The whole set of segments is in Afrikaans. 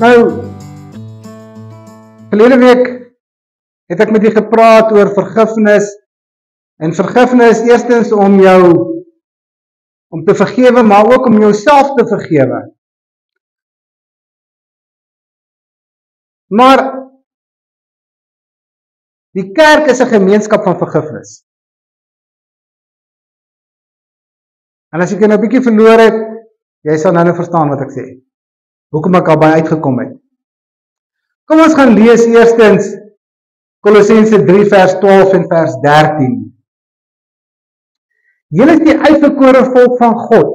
Nou, verlede week het ek met u gepraat oor vergifnis. En vergifnis eerstens om jou om te vergewe, maar ook om jouself te vergewe. Maar die kerk is 'n gemeenskap van vergifnis. En as ek nou 'n bietjie verloor het, jy sal nou verstaan wat ek sê. Hoekom ek al by uitgekom het. Kom ons gaan lees eerstens Kolossense 3 vers 12 en vers 13. Julle is die uitverkore volk van God,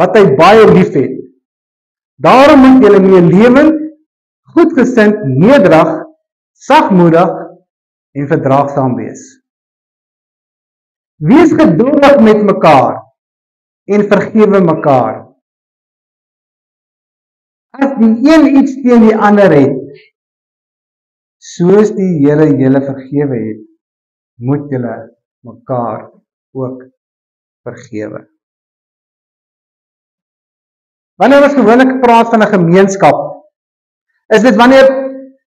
wat hy baie lief het. Daarom moet julle meelewend, goedgesind, nederig, sagmoedig en verdraagsaam wees. Wees geduldig met mekaar en vergewe mekaar. As die een iets teen die ander het, soos die Here julle vergewe het, moet julle mekaar ook vergewe. Wanneer ons gewoonlik praat van 'n gemeenskap, is dit wanneer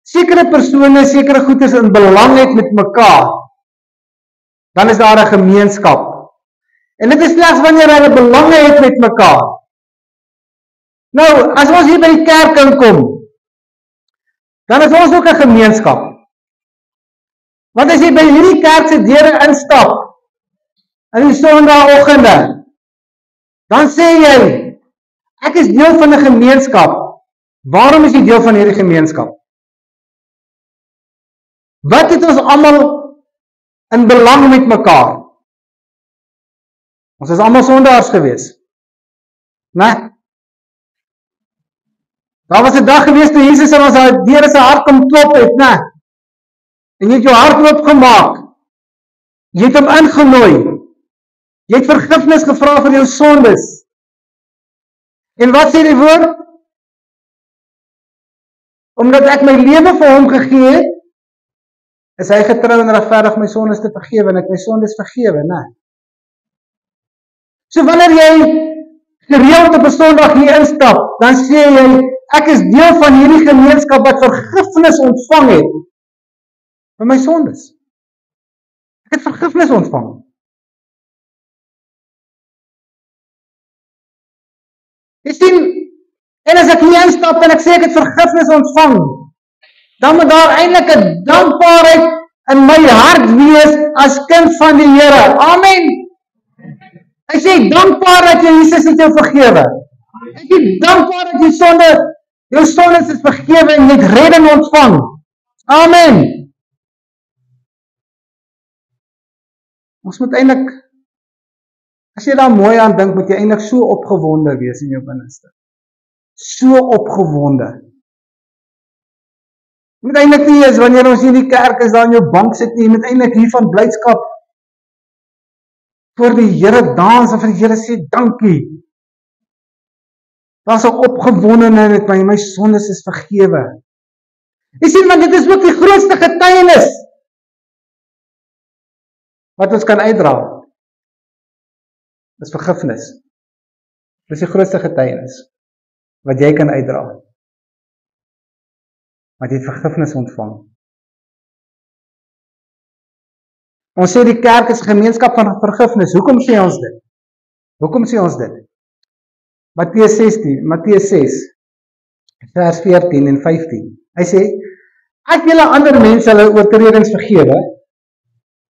sekere persone sekere goedes in belang het met mekaar, dan is daar 'n gemeenskap. En dit is slegs wanneer hulle belange het met mekaar. Nou, as ons hier by die kerk inkom, dan is ons ook 'n gemeenskap. Want as jy by hierdie kerk se deure instap, in die Sondagoggende, dan sê jy, ek is deel van 'n gemeenskap. Waarom is jy deel van hierdie gemeenskap? Wat het ons almal in belang met mekaar? Ons is almal sondaars gewees. Né? Daar was 'n dag gewees toe Jesus in ons deur sy hart kom klop het, né? En jy het jou hart oopgemaak. Jy het hom ingenooi. Jy het vergifnis gevra vir jou sondes. En wat sê die woord? Omdat ek my lewe vir hom gegee het, is hy getrou en regverdig my sondes te vergewe en ek my sondes vergewe, né? So wanneer jy gereeld op 'n Sondag hier instap, dan sê jy, ek is deel van hierdie gemeenskap wat vergifnis ontvang het vir my sondes. Ek het vergifnis ontvang. Jy sien, en as ek hier instap en ek sê ek het vergifnis ontvang, dan moet daar eintlik 'n dankbaarheid in my hart wees as kind van die Here. Amen. Ek sê dankbaar dat jy Jesus het jou vergewe. Ek is dankbaar dat jou sondes is vergewe en jy het redding ontvang. Amen. Ons moet eintlik, as jy daar mooi aan dink, moet jy eintlik so opgewonde wees in jou binneste. So opgewonde. Jy moet eintlik nie eens wanneer ons in die kerk is, daar in jou bank sit nie, jy moet eintlik hier van blydskap voor die Here dans en vir die Here sê dankie. Daar's 'n opgewondenheid met my sondes is vergewe. Jy sien, want dit is ook die grootste getuienis wat ons kan uitdra. Dis vergifnis. Dis die grootste getuienis wat jy kan uitdra. Want jy het vergifnis ontvang. Ons sê die kerk is 'n gemeenskap van vergifnis. Hoekom sê ons dit? Hoekom sê ons dit? Matteus 6, vers 14 en 15. Hy sê, as julle ander mense hulle oortredings vergewe,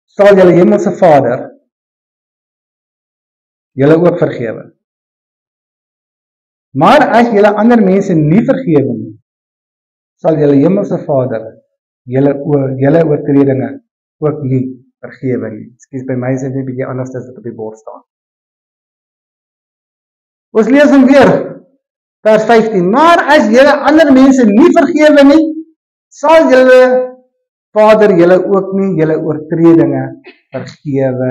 sal julle hemelse Vader julle ook vergewe. Maar as julle ander mense nie vergewe nie, sal julle hemelse Vader julle oortredinge ook nie vergewe nie. Ekskuus, by my is dit 'n bietjie anders as wat op die bord staan. Ons lees hom weer, vers 15. Maar as julle ander mense nie vergewe nie, sal julle Vader julle ook nie julle oortredinge vergewe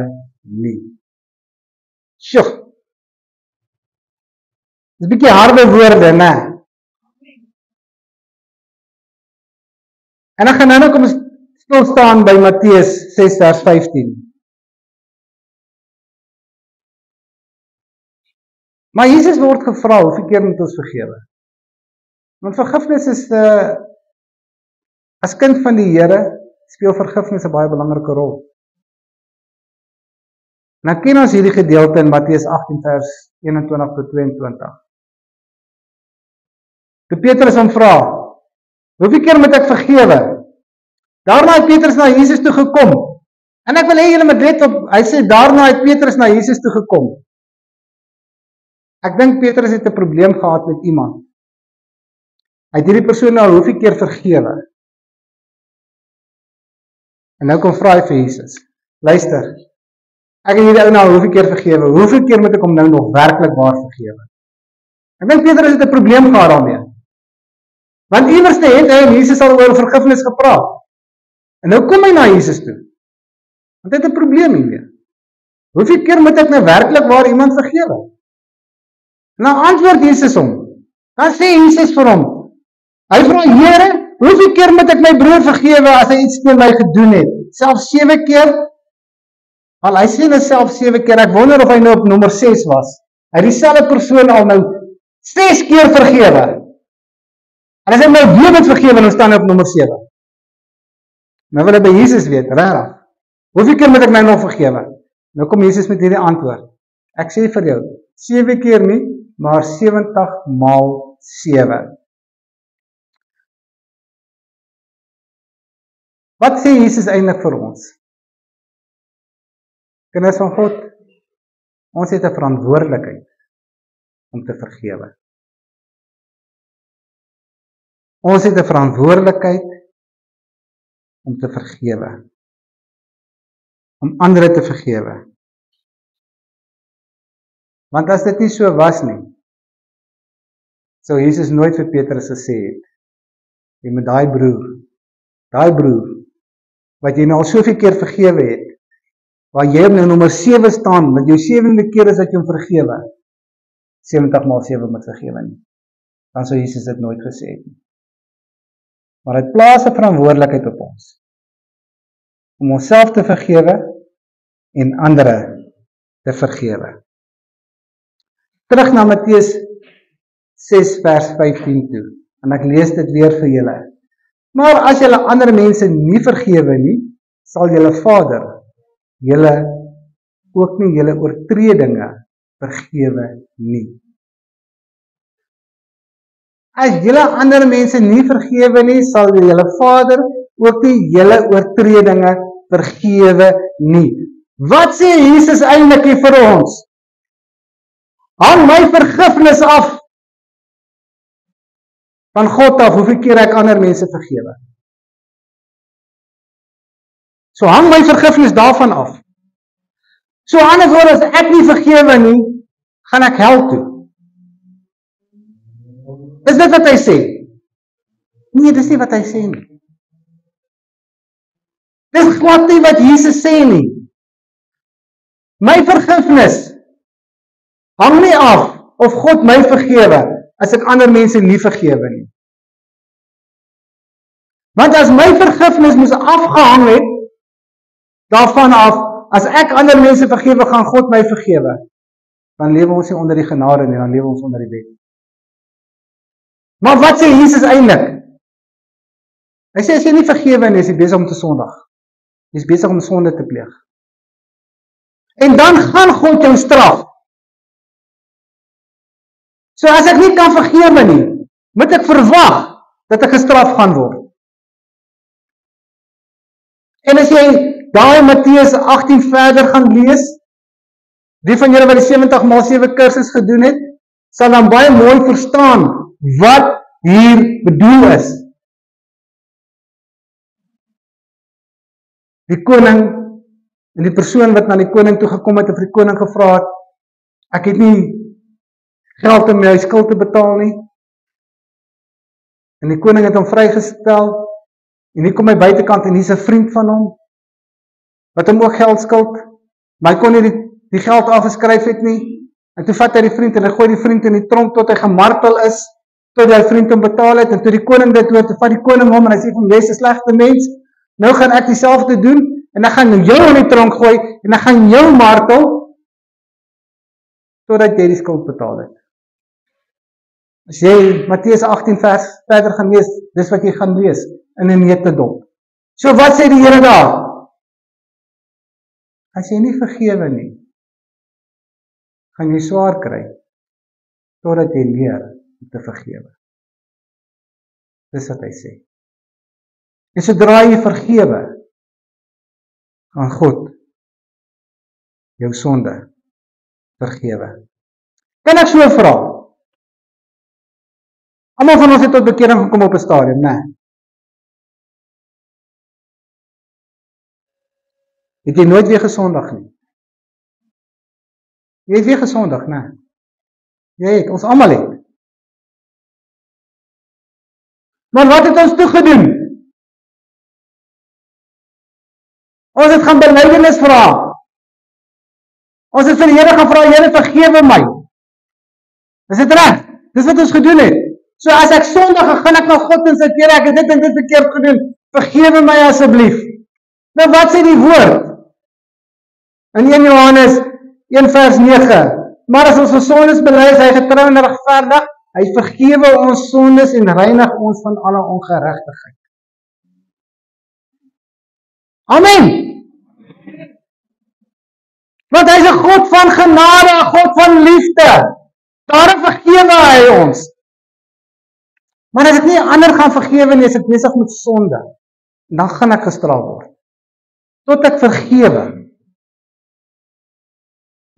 nie. Sjoe. Dis 'n bietjie harde woorde, né? En dan gaan nou kom ons stil staan by Matteus 6 vers 15. Maar Jesus word gevra, hoeveel keer moet ons vergewe? Want vergifnis is, as kind van die Here, speel vergifnis 'n baie belangrike rol. Nou ken ons hierdie gedeelte in Matteus 18 vers 21 tot 22. Toe Petrus hom vra, hoeveel keer moet ek vergewe? Daarna het Petrus na Jesus toe gekom. En ek wil hê julle moet let op, hy sê daarna het Petrus na Jesus toe gekom. Ek dink Petrus het 'n probleem gehad met iemand. Hy het hierdie persoon nou hoeveel keer vergewe. En nou kom vra hy vir Jesus, luister, ek het hierdie ou nou hoeveel keer vergewe, hoeveel keer moet ek hom nou nog werklik waar vergewe? Ek dink Petrus het 'n probleem gehad daarmee. Want iewers het hy en Jesus al oor vergifnis gepraat. En nou kom hy na Jesus toe. Want hy het 'n probleem hiermee. Hoeveel keer moet ek nou werklik waar iemand vergewe? Nou antwoord Jesus hom. Dan sê Jesus vir hom. Hy vra, Here, hoeveel keer moet ek my broer vergewe as hy iets teen my gedoen het? Selfs 7 keer? Al hy sê nou selfs 7 keer. Ek wonder of hy nou op nommer 6 was. Hy het dieselfde persoon al nou 6 keer vergewe. En as hy my weer moet vergewe, dan staan hy op nommer 7. Nou wil hy by Jesus weet, regtig. Hoeveel keer moet ek my nog vergewe? Nou kom Jesus met hierdie antwoord. Ek sê vir jou, 7 keer nie, maar 70 maal 7. Wat sê Jesus eintlik vir ons? Kinders van God, ons het 'n verantwoordelikheid om te vergewe. Ons het 'n verantwoordelikheid om te vergewe. Om ander te vergewe. Want as dit nie so was nie, sou Jesus nooit vir Petrus gesê het, jy moet daai broer, wat jy nou al soveel keer vergewe het, waar jy nou nommer 7 staan, met jou 7de keer is dat jy hom vergewe, 70 maal 7 moet vergewe nie. Dan sou Jesus dit nooit gesê het nie. Maar dit plaas 'n verantwoordelikheid op ons, om onsself te vergewe, en ander te vergewe. Terug na Matteus 6 vers 15 toe, en ek lees dit weer vir julle. Maar as julle ander mense nie vergewe nie, sal julle Vader julle ook nie julle oortredinge vergewe nie. As julle ander mense nie vergewe nie, sal julle Vader ook nie julle oortredinge vergewe nie. Wat sê Jesus eintlik hier vir ons? Hang my vergifnis af van God af, hoeveel keer ek ander mense vergewe. So hang my vergifnis daarvan af. So anders woorde, as ek nie vergewe nie, gaan ek hel toe. Is dit wat hy sê? Nee, dis nie wat hy sê nie. Dis glad nie wat Jesus sê nie. My vergifnis hang nie af of God my vergewe as ek ander mense nie vergewe nie. Want as my vergifnis moes afgehang het daarvan af, as ek ander mense vergewe, gaan God my vergewe. Dan lewe ons nie onder die genade nie, dan lewe ons onder die wet. Maar wat sê Jesus eintlik? Hy sê as jy nie vergewe nie, is jy besig om te sondig. Jy is besig om sonde te pleeg. En dan gaan God jou straf. So as ek nie kan vergewe nie, moet ek verwag dat ek gestraf gaan word. En as jy daai Matteus 18 verder gaan lees, die van julle wat die 70 maal 7 kursus gedoen het, sal dan baie mooi verstaan wat hier bedoel is. Die koning en die persoon wat na die koning toe gekom het en vir die koning gevra het, ek het nie geld om my skuld te betaal nie. En die koning het hom vrygestel, en hier kom hy buitekant en hier's 'n vriend van hom, wat hom ook geld skuld, maar hy kon nie die geld afgeskryf het nie, en toe vat hy die vriend en hy gooi die vriend in die tronk tot hy gemartel is, tot die vriend hom betaal het, en toe die koning dit hoor, toe vat die koning hom en hy sê van, jy's 'n slegte mens, nou gaan ek dieselfde doen, en ek gaan jou in die tronk gooi, en ek gaan jou martel, totdat jy die skuld betaal het. As jy Matteus 18 vers verder gaan lees, dis wat jy gaan lees in 'n neutedop. So wat sê die Here daar? As jy nie vergewe nie, gaan jy swaar kry totdat jy leer om te vergewe. Dis wat hy sê. En sodra jy vergewe, gaan God jou sonde vergewe. Kan ek so vra? Almal van ons het tot bekering gekom op 'n stadium, né? Het jy nooit weer gesondig nie? Jy het weer gesondig, né? Jy het, ons almal het. Maar wat het ons toe gedoen? Ons het gaan belydenis vra. Ons het vir die Here gevra, Here vergewe my. Is dit reg? Dis wat ons gedoen het. So as ek sondig, gaan ek na God en sê, Here, ek het dit en dit verkeerd gedoen. Vergewe my asseblief. Nou wat sê die woord? In 1 Johannes 1 vers 9. Maar as ons sondes bely, is hy getrou en regverdig. Hy vergewe ons sondes en reinig ons van alle ongeregtigheid. Amen. Want hy is 'n God van genade, 'n God van liefde. Daarom vergewe hy ons. Maar as ek nie ander gaan vergewe nie, is ek besig met sonde. Dan gaan ek gestraf word. Tot ek vergewe.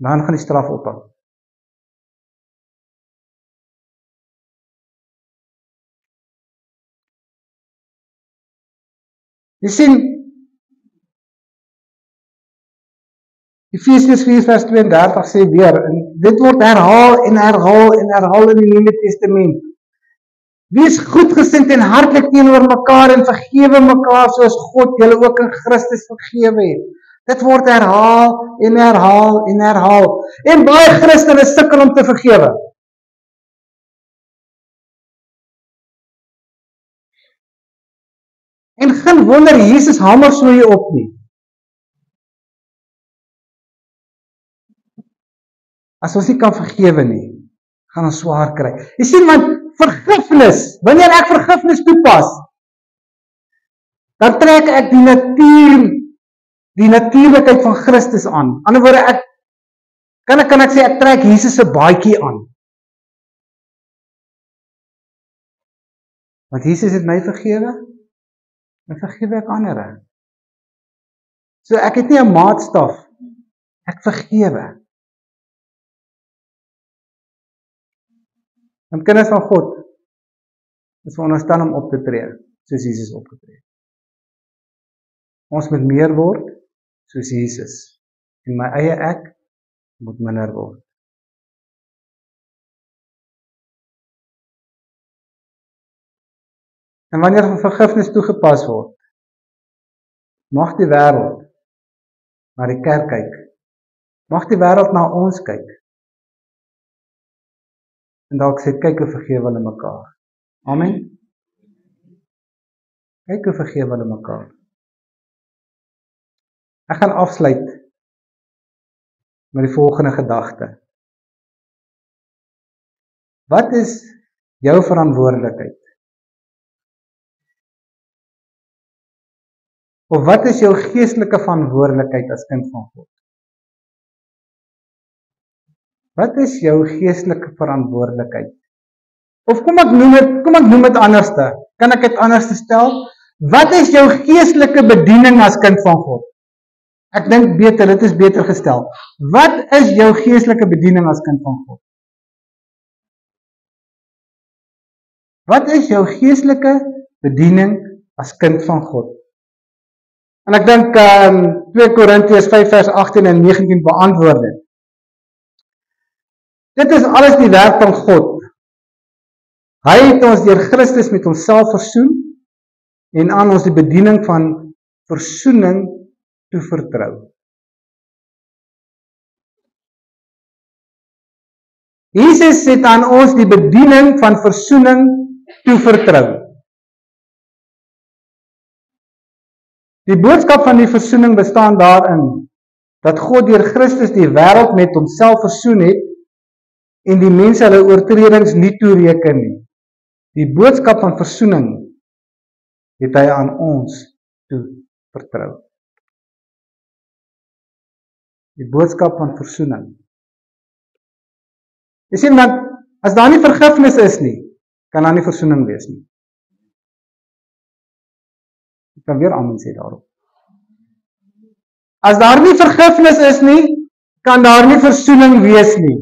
Dan gaan die straf ophou. Jy sien, Efesiërs 4 vers 32 sê weer, en dit word herhaal en herhaal en herhaal in die Nuwe Testament. Wees goedgesind en hartlik teenoor mekaar en vergewe mekaar soos God julle ook in Christus vergewe het. Dit word herhaal en herhaal en herhaal. En baie Christene sukkel om te vergewe. En geen wonder Jesus hamer so jy op nie. As ons nie kan vergewe nie, gaan ons swaar kry. Jy sien, want vergifnis, wanneer ek vergifnis toepas, dan trek ek die natuurlikheid van Christus aan. Aan die ander woorde, kan ek sê, ek trek Jesus se baadjie aan. Want Jesus het my vergewe, en vergewe ek ander. So ek het nie 'n maatstaf, ek vergewe. En kinders van God is veronderstel om op te tree, soos Jesus opgetree het. Ons moet meer word, soos Jesus. En my eie ek moet minder word. En wanneer vergifnis toegepas word, mag die wêreld na die kerk kyk. Mag die wêreld na ons kyk. En dalk sê, kyk hoe vergewe hulle mekaar. Amen. Kyk hoe vergewe hulle mekaar. Ek gaan afsluit met die volgende gedagte. Wat is jou verantwoordelikheid? Of wat is jou geestelike verantwoordelikheid as kind van God? Wat is jou geestelike verantwoordelikheid? Of kom ek noem dit anderste. Kan ek dit anders stel? Wat is jou geestelike bediening as kind van God? Ek dink dit is beter gestel. Wat is jou geestelike bediening as kind van God? Wat is jou geestelike bediening as kind van God? En ek dink 2 Korintiërs 5 vers 18 en 19 beantwoord dit. Dit is alles die werk van God. Hy het ons deur Christus met homself versoen en aan ons die bediening van versoening toevertrou. Jesus het aan ons die bediening van versoening toevertrou. Die boodskap van die versoening bestaan daarin dat God deur Christus die wêreld met homself versoen het en die mense hulle oortredings nie toereken nie. Die boodskap van versoening het hy aan ons toe vertrou. Die boodskap van versoening. Jy sien, want as daar nie vergifnis is nie, kan daar nie versoening wees nie. Ek kan weer amen sê daarop. As daar nie vergifnis is nie, kan daar nie versoening wees nie.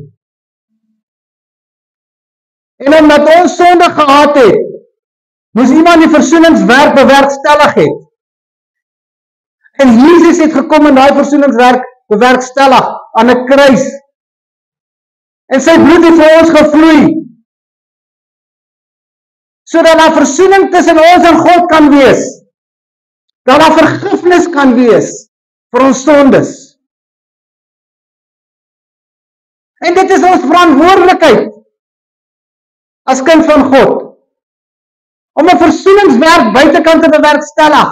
En omdat ons sonde gehad het, moes iemand die versoeningswerk bewerkstellig het. En Jesus het gekom en daai versoeningswerk bewerkstellig aan 'n kruis. En sy bloed het vir ons gevloei, sodat daar versoening tussen ons en God kan wees, dat daar vergifnis kan wees vir ons sondes. En dit is ons verantwoordelikheid as kind van God, om 'n versoeningswerk buitekant te bewerkstellig.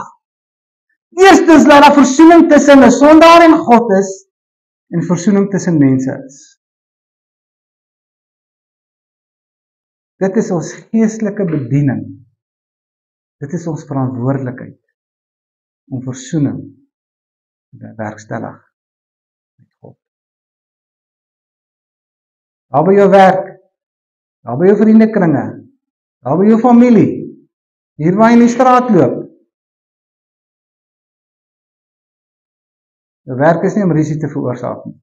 Eerstens laat daar versoening tussen 'n sondaar en God is, en versoening tussen mense is. Dit is ons geestelike bediening. Dit is ons verantwoordelikheid om versoening te bewerkstellig met God. Daar by jou werk, daar by jou vriendekringe, daar by jou familie, hier waar jy in die straat loop. Jou werk is nie om rusie te veroorsaak nie.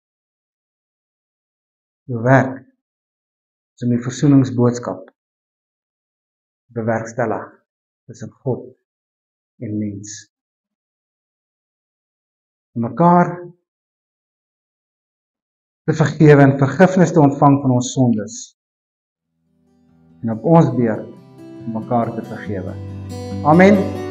Jou werk is om die versoeningsboodskap bewerkstellig tussen God en mens. Om mekaar te vergewe en vergifnis te ontvang van ons sondes. En op ons beurt om mekaar te vergewe. Amen.